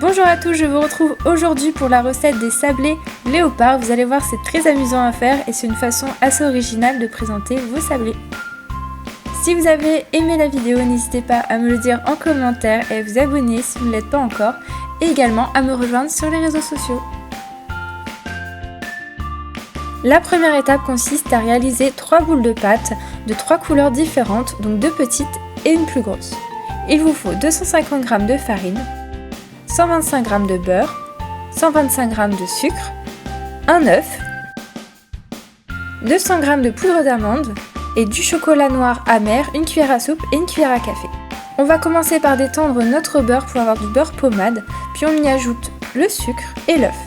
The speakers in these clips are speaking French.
Bonjour à tous, je vous retrouve aujourd'hui pour la recette des sablés léopard. Vous allez voir, c'est très amusant à faire et c'est une façon assez originale de présenter vos sablés. Si vous avez aimé la vidéo, n'hésitez pas à me le dire en commentaire et à vous abonner si vous ne l'êtes pas encore, et également à me rejoindre sur les réseaux sociaux. La première étape consiste à réaliser 3 boules de pâte de 3 couleurs différentes, donc 2 petites et une plus grosse. Il vous faut 250 g de farine, 125 g de beurre, 125 g de sucre, un œuf, 200 g de poudre d'amande et du chocolat noir amer, une cuillère à soupe et une cuillère à café. On va commencer par détendre notre beurre pour avoir du beurre pommade, puis on y ajoute le sucre et l'œuf.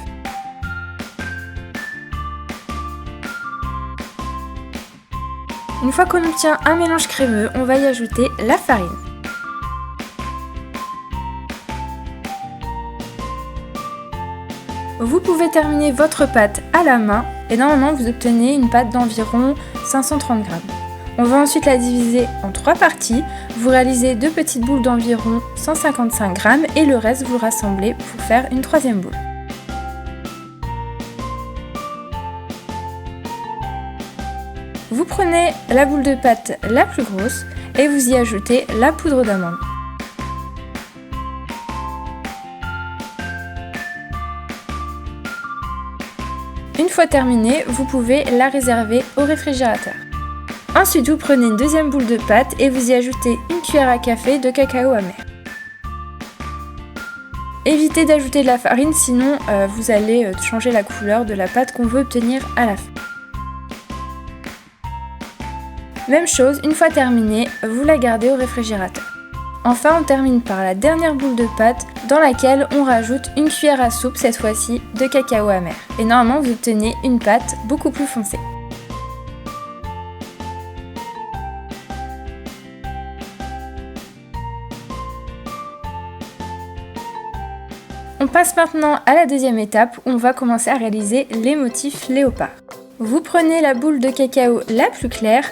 Une fois qu'on obtient un mélange crémeux, on va y ajouter la farine. Vous pouvez terminer votre pâte à la main et normalement vous obtenez une pâte d'environ 530 g. On va ensuite la diviser en 3 parties. Vous réalisez 2 petites boules d'environ 155 g et le reste vous rassemblez pour faire une 3e boule. Vous prenez la boule de pâte la plus grosse et vous y ajoutez la poudre d'amande. Une fois terminée, vous pouvez la réserver au réfrigérateur. Ensuite, vous prenez une 2e boule de pâte et vous y ajoutez une cuillère à café de cacao amer. Évitez d'ajouter de la farine, sinon vous allez changer la couleur de la pâte qu'on veut obtenir à la fin. Même chose, une fois terminée, vous la gardez au réfrigérateur. Enfin, on termine par la dernière boule de pâte dans laquelle on rajoute une cuillère à soupe, cette fois-ci de cacao amer. Et normalement, vous obtenez une pâte beaucoup plus foncée. On passe maintenant à la 2e étape où on va commencer à réaliser les motifs léopard. Vous prenez la boule de cacao la plus claire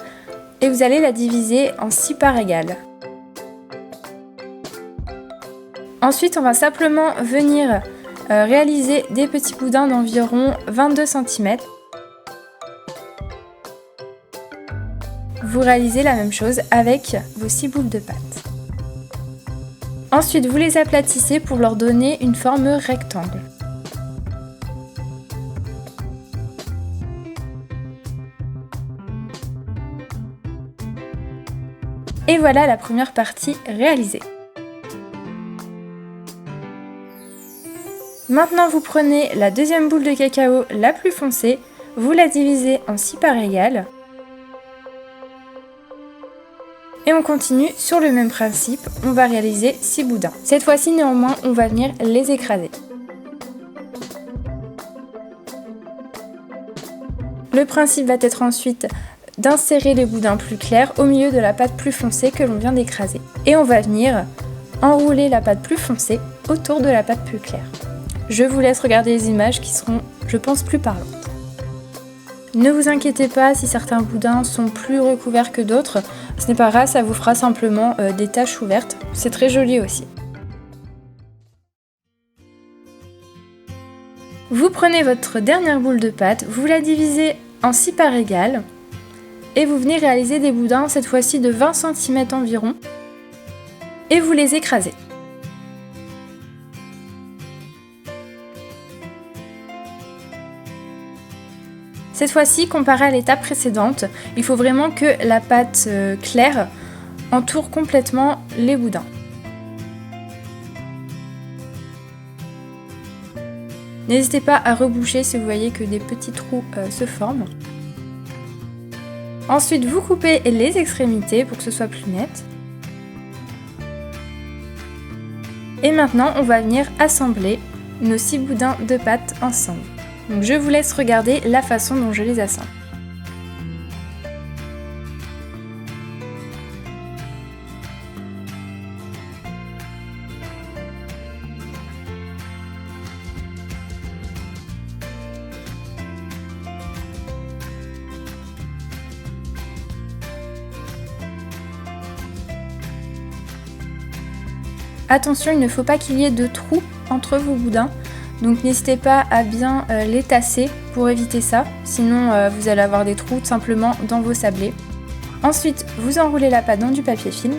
et vous allez la diviser en 6 parts égales. Ensuite, on va simplement venir réaliser des petits boudins d'environ 22 cm. Vous réalisez la même chose avec vos 6 boules de pâte. Ensuite, vous les aplatissez pour leur donner une forme rectangle. Et voilà la première partie réalisée. Maintenant, vous prenez la 2e boule de cacao la plus foncée, vous la divisez en 6 parts égales. Et on continue sur le même principe, on va réaliser 6 boudins. Cette fois-ci, néanmoins, on va venir les écraser. Le principe va être ensuite d'insérer les boudins plus clairs au milieu de la pâte plus foncée que l'on vient d'écraser. Et on va venir enrouler la pâte plus foncée autour de la pâte plus claire. Je vous laisse regarder les images qui seront, je pense, plus parlantes. Ne vous inquiétez pas si certains boudins sont plus recouverts que d'autres, ce n'est pas grave, ça vous fera simplement des taches ouvertes, c'est très joli aussi. Vous prenez votre dernière boule de pâte, vous la divisez en 6 parts égales et vous venez réaliser des boudins, cette fois-ci de 20 cm environ, et vous les écrasez. Cette fois-ci, comparé à l'étape précédente, il faut vraiment que la pâte claire entoure complètement les boudins. N'hésitez pas à reboucher si vous voyez que des petits trous se forment. Ensuite, vous coupez les extrémités pour que ce soit plus net. Et maintenant, on va venir assembler nos 6 boudins de pâte ensemble. Donc je vous laisse regarder la façon dont je les assemble. Attention, il ne faut pas qu'il y ait de trous entre vos boudins. Donc n'hésitez pas à bien les tasser pour éviter ça, sinon vous allez avoir des trous tout simplement dans vos sablés. Ensuite, vous enroulez la pâte dans du papier film.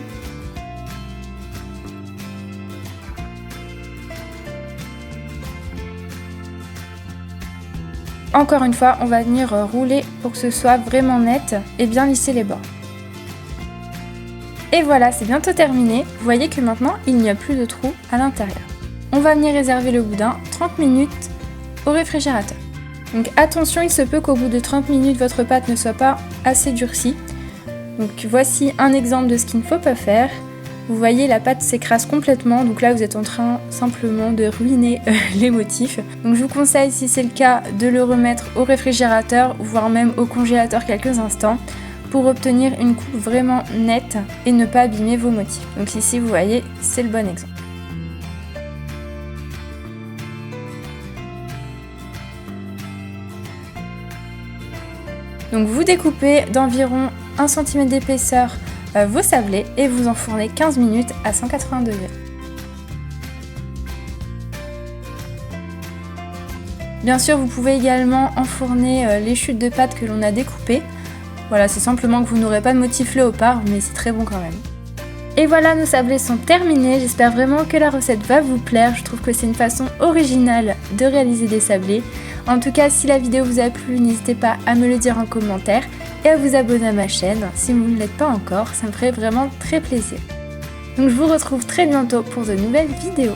Encore une fois, on va venir rouler pour que ce soit vraiment net et bien lisser les bords. Et voilà, c'est bientôt terminé. Vous voyez que maintenant, il n'y a plus de trous à l'intérieur. On va venir réserver le boudin 30 minutes au réfrigérateur. Donc attention, il se peut qu'au bout de 30 minutes, votre pâte ne soit pas assez durcie. Donc voici un exemple de ce qu'il ne faut pas faire. Vous voyez, la pâte s'écrase complètement, donc là vous êtes en train simplement de ruiner les motifs. Donc je vous conseille, si c'est le cas, de le remettre au réfrigérateur, voire même au congélateur quelques instants, pour obtenir une coupe vraiment nette et ne pas abîmer vos motifs. Donc ici vous voyez, c'est le bon exemple. Donc vous découpez d'environ 1 cm d'épaisseur vos sablés et vous enfournez 15 minutes à 180 degrés. Bien sûr, vous pouvez également enfourner les chutes de pâte que l'on a découpées. Voilà, c'est simplement que vous n'aurez pas de motif léopard, mais c'est très bon quand même. Et voilà, nos sablés sont terminés. J'espère vraiment que la recette va vous plaire. Je trouve que c'est une façon originale de réaliser des sablés. En tout cas, si la vidéo vous a plu, n'hésitez pas à me le dire en commentaire et à vous abonner à ma chaîne si vous ne l'êtes pas encore, ça me ferait vraiment très plaisir. Donc je vous retrouve très bientôt pour de nouvelles vidéos.